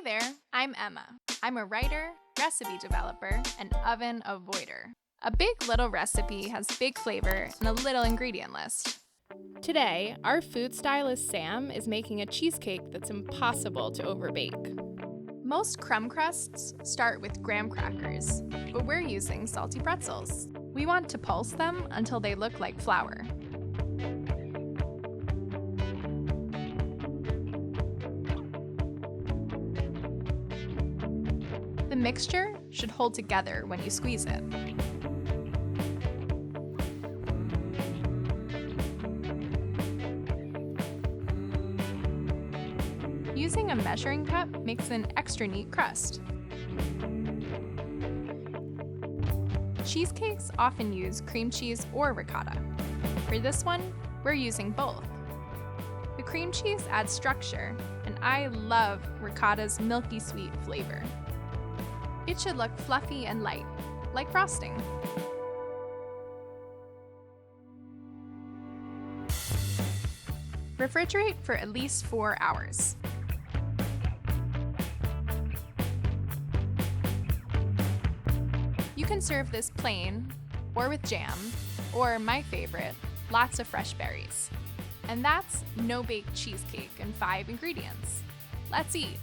there, I'm Emma. I'm a writer, recipe developer, and oven avoider. A big little recipe has big flavor and a little ingredient list. Today, our food stylist Sam is making a cheesecake that's impossible to overbake. Most crumb crusts start with graham crackers, but we're using salty pretzels. We want to pulse them until they look like flour. The mixture should hold together when you squeeze it. Using a measuring cup makes an extra neat crust. Cheesecakes often use cream cheese or ricotta. For this one, we're using both. The cream cheese adds structure, and I love ricotta's milky sweet flavor. It should look fluffy and light, like frosting. Refrigerate for at least 4 hours. You can serve this plain, or with jam, or my favorite, lots of fresh berries. And that's no-bake cheesecake in 5 ingredients. Let's eat!